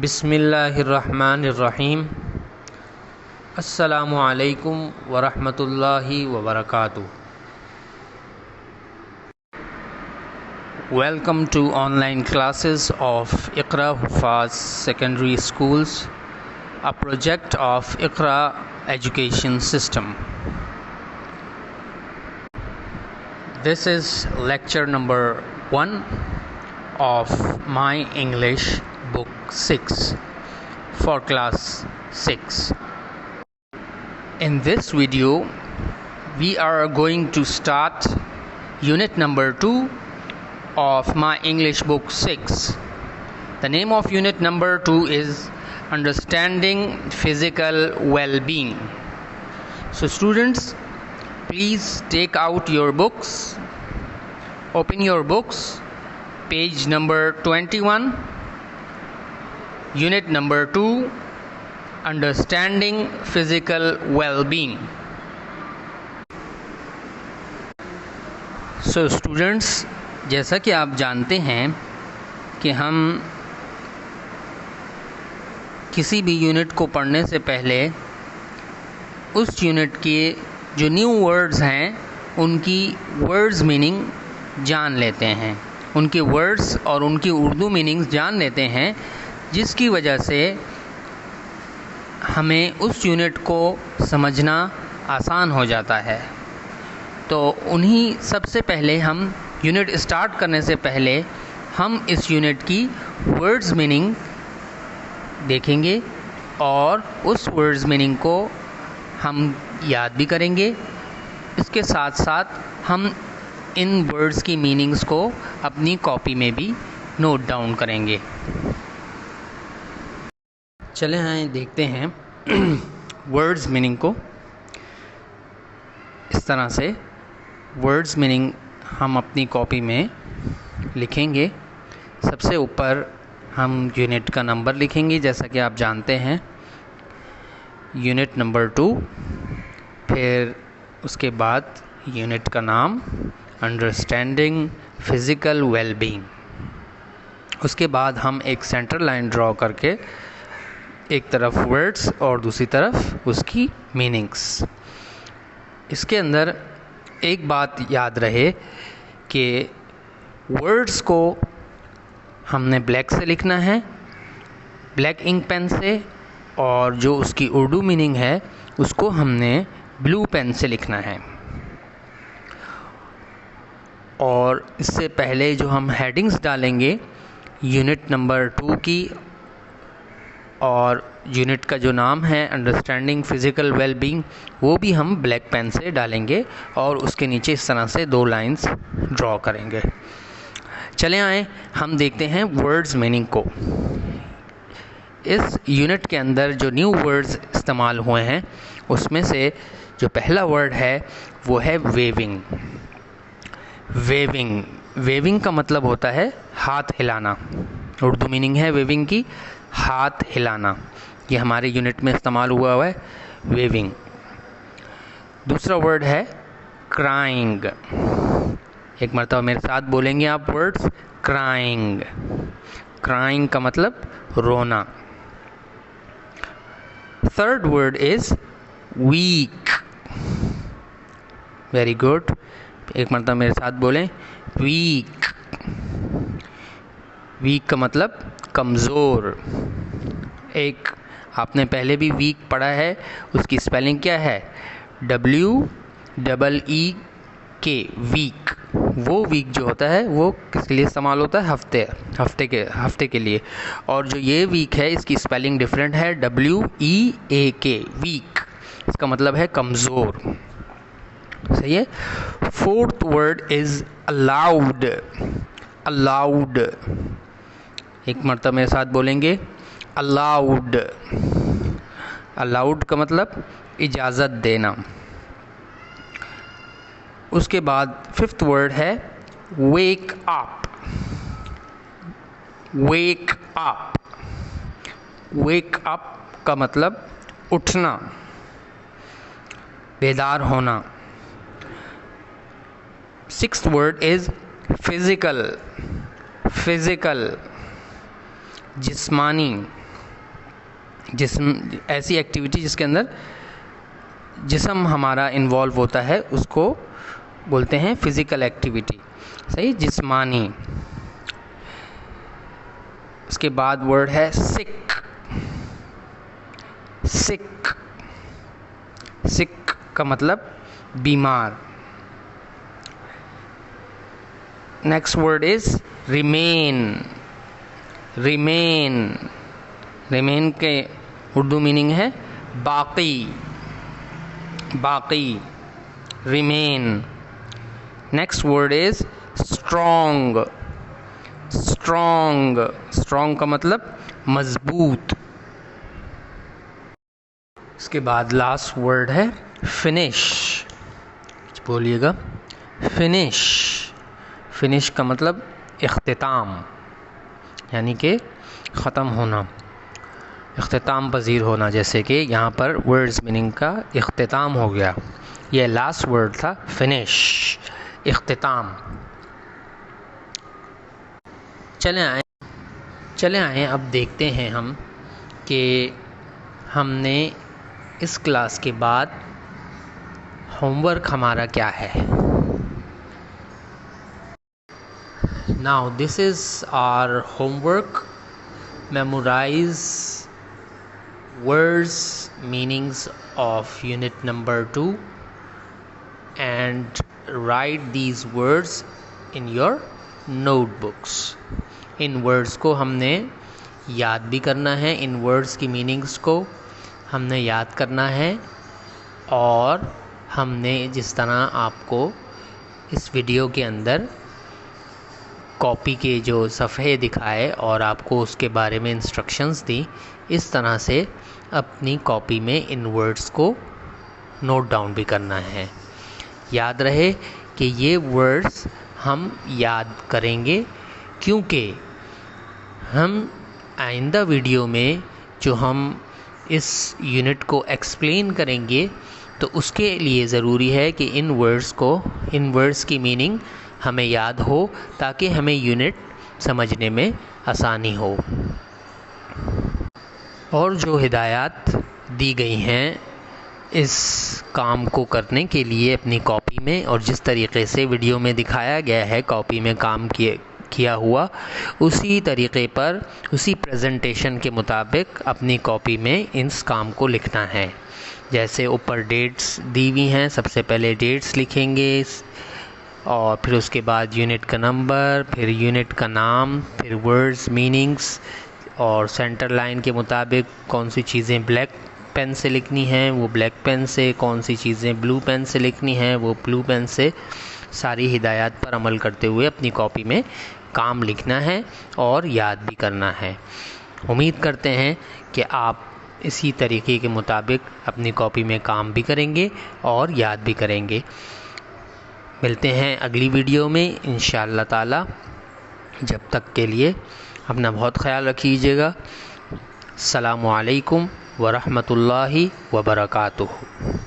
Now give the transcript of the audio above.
बिस्मिल्लाहिर्रहमानिर्रहीम। अस्सलामु अलैकुम वरहमतुल्लाहि वबरकातुहू। Welcome to online classes of Iqra Hufaz Secondary Schools, a project of Iqra Education System. This is lecture number 1 of my English book 6 for class 6. In this video, we are going to start unit number 2 of my English book 6. The name of unit number 2 is Understanding Physical Well-being. So students, please take out your books, open your books, page number 21, unit number 2, Understanding Physical Well-being. So students, जैसा कि आप जानते हैं कि हम किसी भी unit को पढ़ने से पहले उस यूनिट के जो न्यू वर्ड्स हैं उनकी वर्ड्स मीनिंग जान लेते हैं, उनके वर्ड्स और उनकी उर्दू मीनिंग्स जान लेते हैं, जिसकी वजह से हमें उस यूनिट को समझना आसान हो जाता है। तो उन्हीं सबसे पहले हम यूनिट स्टार्ट करने से पहले हम इस यूनिट की वर्ड्स मीनिंग देखेंगे और उस वर्ड्स मीनिंग को हम याद भी करेंगे। इसके साथ साथ हम इन वर्ड्स की मीनिंग्स को अपनी कॉपी में भी नोट डाउन करेंगे। चले आए देखते हैं वर्ड्स मीनिंग को। इस तरह से वर्ड्स मीनिंग हम अपनी कॉपी में लिखेंगे। सबसे ऊपर हम यूनिट का नंबर लिखेंगे, जैसा कि आप जानते हैं, यूनिट नंबर 2। फिर उसके बाद यूनिट का नाम अंडरस्टैंडिंग फिज़िकल वेलबींग। उसके बाद हम एक सेंटर लाइन ड्रॉ करके एक तरफ वर्ड्स और दूसरी तरफ उसकी मीनिंग्स। इसके अंदर एक बात याद रहे कि वर्ड्स को हमने ब्लैक से लिखना है, ब्लैक इंक पेन से, और जो उसकी उर्दू मीनिंग है उसको हमने ब्लू पेन से लिखना है। और इससे पहले जो हम हेडिंग्स डालेंगे यूनिट नंबर 2 की, और यूनिट का जो नाम है अंडरस्टैंडिंग फिज़िकल वेलबींग, वो भी हम ब्लैक पेन से डालेंगे और उसके नीचे इस तरह से 2 लाइंस ड्रॉ करेंगे। चले आए हम देखते हैं वर्ड्स मीनिंग को। इस यूनिट के अंदर जो न्यू वर्ड्स इस्तेमाल हुए हैं उसमें से जो पहला वर्ड है वो है वेविंग। वेविंग वेविंग का मतलब होता है हाथ हिलाना। उर्दू मीनिंग है वेविंग की हाथ हिलाना। ये हमारे यूनिट में इस्तेमाल हुआ है वेविंग। दूसरा वर्ड है क्राइंग। एक मरतबा मेरे साथ बोलेंगे आप वर्ड्स, क्राइंग। क्राइंग का मतलब रोना। Third word is weak. Very good, एक मरतबा मेरे साथ बोलें, वीक। वीक का मतलब कमज़ोर। एक आपने पहले भी वीक पढ़ा है, उसकी स्पेलिंग क्या है? WEEK, week. वो वीक जो होता है वो किसके लिए इस्तेमाल होता है? हफ्ते के लिए। और जो ये वीक है इसकी स्पेलिंग डिफरेंट है, WEAK, वीक। इसका मतलब है कमज़ोर। सही है। Fourth word is allowed. Allowed, एक मरतबा मेरे साथ बोलेंगे, अलाउड। अलाउड का मतलब इजाज़त देना। उसके बाद फिफ्थ वर्ड है wake up. Wake up. Wake up का मतलब उठना, बेदार होना। Sixth word is physical. Physical, जिस्मानी। जिस्म ऐसी एक्टिविटी जिसके अंदर जिस्म हमारा इन्वॉल्व होता है उसको बोलते हैं फिज़िकल एक्टिविटी। सही, जिस्मानी। उसके बाद वर्ड है सिक। सिक, सिक का मतलब बीमार। Next word is remain. Remain, remain के उर्दू मीनिंग है बाकी। बाकी, remain. Next word is strong. Strong, strong का मतलब मजबूत। इसके बाद लास्ट वर्ड है फिनिश। बोलिएगा, फिनिश। फिनिश का मतलब इख्तिताम, यानी कि ख़त्म होना, इख्तिताम पजीर होना। जैसे कि यहाँ पर वर्ड्स मीनिंग का इख्तिताम हो गया। ये लास्ट वर्ड था फिनिश, इख्तिताम। चले आए अब देखते हैं हम कि हमने इस क्लास के बाद होमवर्क हमारा क्या है। Now this is our homework. Memorise words meanings of unit number 2 and write these words in your notebooks. In words को हमने याद भी करना है, इन वर्ड्स की मीनिंग्स को हमने याद करना है, और हमने जिस तरह आपको इस वीडियो के अंदर कॉपी के जो सफ़े दिखाए और आपको उसके बारे में इंस्ट्रक्शंस दी, इस तरह से अपनी कॉपी में इन वर्ड्स को नोट डाउन भी करना है। याद रहे कि ये वर्ड्स हम याद करेंगे, क्योंकि हम आइंदा वीडियो में जो हम इस यूनिट को एक्सप्लेन करेंगे तो उसके लिए ज़रूरी है कि इन वर्ड्स की मीनिंग हमें याद हो, ताकि हमें यूनिट समझने में आसानी हो। और जो हिदायत दी गई हैं इस काम को करने के लिए अपनी कॉपी में, और जिस तरीक़े से वीडियो में दिखाया गया है कॉपी में काम किया हुआ, उसी तरीक़े पर, उसी प्रेजेंटेशन के मुताबिक अपनी कॉपी में इस काम को लिखना है। जैसे ऊपर डेट्स दी हुई हैं, सबसे पहले डेट्स लिखेंगे, और फिर उसके बाद यूनिट का नंबर, फिर यूनिट का नाम, फिर वर्ड्स मीनिंग्स, और सेंटर लाइन के मुताबिक कौन सी चीज़ें ब्लैक पेन से लिखनी हैं वो ब्लैक पेन से, कौन सी चीज़ें ब्लू पेन से लिखनी हैं वो ब्लू पेन से। सारी हिदायत पर अमल करते हुए अपनी कॉपी में काम लिखना है और याद भी करना है। उम्मीद करते हैं कि आप इसी तरीके के मुताबिक अपनी कॉपी में काम भी करेंगे और याद भी करेंगे। मिलते हैं अगली वीडियो में इंशाअल्लाह ताला। जब तक के लिए अपना बहुत ख्याल रखिएगा। अस्सलामु अलैकुम व रहमतुल्लाहि व बरकातुहू।